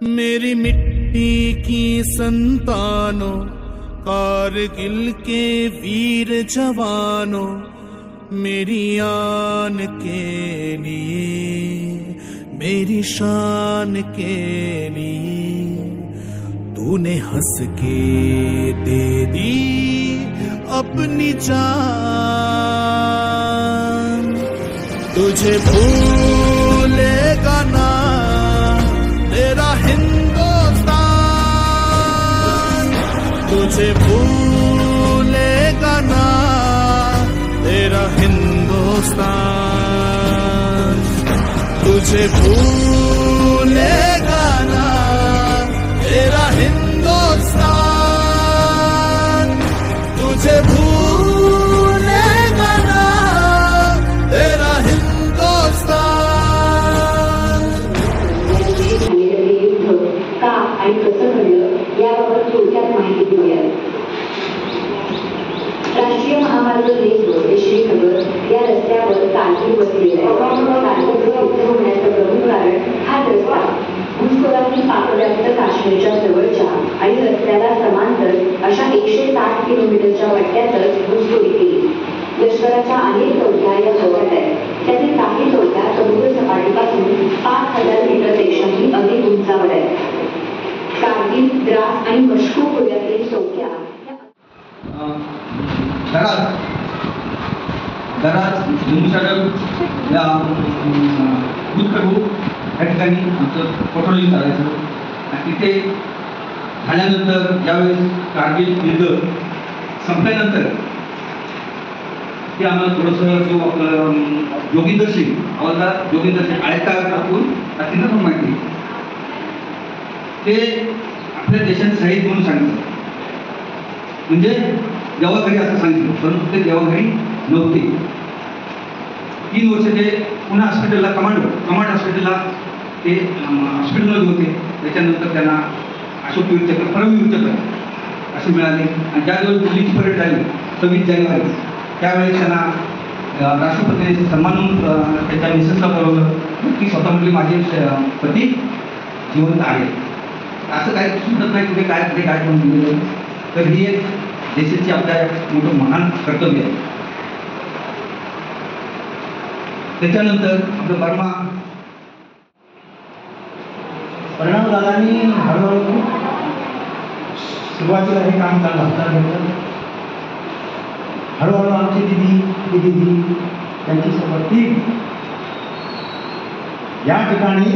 मेरी मिट्टी की संतानों, कारगिल के वीर जवानों, मेरी आन के लिए, मेरी शान के लिए तूने हंस के दे दी अपनी जान। तुझे भूलेगा ना तेरा हिंदुस्तान, तुझे भूलेगा ना तेरा हिंदुस्तान, तुझे भूलेगा ना तेरा हिंदुस्तान, तुझे भूलेगा ना तेरा हिंदुस्तान। का आणि कसं घडलं याबाबत थोडक्यात माहिती देऊया। राष्ट्रीय महामार्ग रेल्वे श्रीनगर या रस्त्यावर कारगिल बसलेला आहे। कारगिल युद्ध होण्याचं प्रमुख कारण हाच रस्ता घुसखोरांनी पाकव्याप्त काश्मीरच्या जवळच्या आणि रस्त्याला समांतर अशा 160 किलोमीटरच्या पट्ट्यातच घुसखोरी केली। लष्कराच्या अनेक चौक्या या जवळ आहेत, त्यातील काही चौक्या समुद्र सपाटीपासून 5000 मीटरपेक्षाही अधिक उंचावर आहेत। कारगिल, द्रास आणि मश्को खोऱ्यातील चौक्या दराज जम्मूसागर या भूतप्रभू या ठिकाणी आमचं पेट्रोलिंग करायचं आणि तिथे झाल्यानंतर ज्यावेळेस कारगिल युद्ध संपल्यानंतर ते आम्हाला थोडंसं जो आपलं जोगिंदर सिंग हवालदार जोगिंदर सिंग आळेता टाकून त्यांना पण माहिती ते आपल्या देशात शहीद म्हणून सांगितलं, म्हणजे देवाघरी असं सांगितलं, परंतु ते देवाघरी नव्हते। 3 वर्ष ते पुन्हा हॉस्पिटलला कमांड हॉस्पिटलला ते हॉस्पिटलमध्ये होते। त्याच्यानंतर त्यांना अशोकवीर चक्र, परमवीर चक्र असे मिळाले आणि ज्यावेळेस दिल्लीची परेड झाली 26 जानेवारी त्यावेळेस त्यांना राष्ट्रपतीने सन्मान म्हणून त्याच्या मिसेसला बोलवलं की स्वतः म्हटली माझे पती जिवंत आहे। असं काही सुचत नाही कुठे काय म्हणून दिलेलं, तर ही एक देशाची आपल्या मोठं महान कर्तव्य आहे। त्याच्यानंतर आपलं बर्मा परिणामदारांनी हळूहळू सुरुवातीला हे काम चालू हातात घेतलं। हळूहळू आमची दिदी त्यांची सोबत टीम या ठिकाणी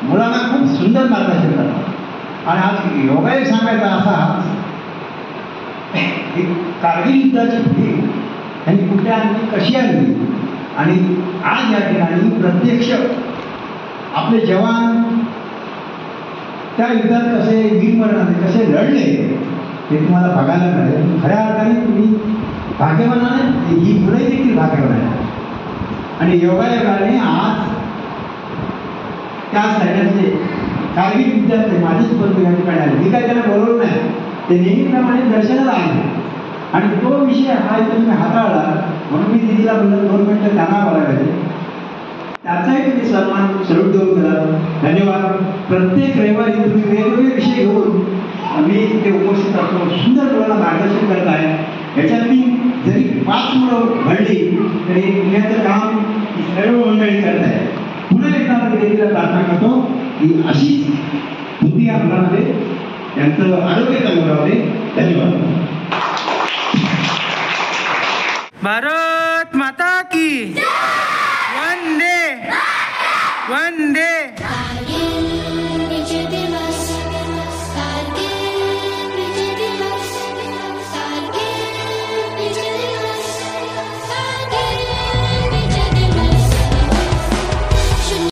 मुलांना खूप सुंदर मार्गदर्शन करतात। आणि आज योगायोग सांगायचा असा की कारगिल युद्धाची भीती त्यांनी कुठे आणली, कशी आणली आणि आज या ठिकाणी प्रत्यक्ष आपले जवान त्या युद्धात कसे वीरमरणाने कसे लढले हे तुम्हाला बघायला मिळेल। खऱ्या अर्थाने तुम्ही भाग्यवान आहे, ही मुले देखील भाग्यवान आहे आणि योगायोगाने आज त्या सैन्यातले कारगिल युद्धातले माझेच बंधू या ठिकाणी आले। मी काय त्यांना बोलवलं नाही, ते नेहमीप्रमाणे दर्शनाला आले आणि तो विषय हा इथं तुम्ही हाताळला म्हणून मी दिदीला बोललो 2 मिनिटं त्यांना बोलायला, त्याचाही तुम्ही सन्मान सल्यूट देऊन दिला, धन्यवाद। प्रत्येक रविवारी तुम्ही वेगवेगळे विषय घेऊन आम्ही इथे उपस्थित असतो, सुंदर मुलांना मार्गदर्शन करत आहे। याच्यातली जरी 5 मुलं घडली तरी पुण्याचं काम सर्व मंडळी करत आहे। पुन्हा एकदा आम्ही देवीला प्रार्थना करतो की अशीच बुद्धी या मुलांमध्ये त्यांचं आरोग्य चांगलं राहू दे। धन्यवाद। भारत माता की वंदे वंदे।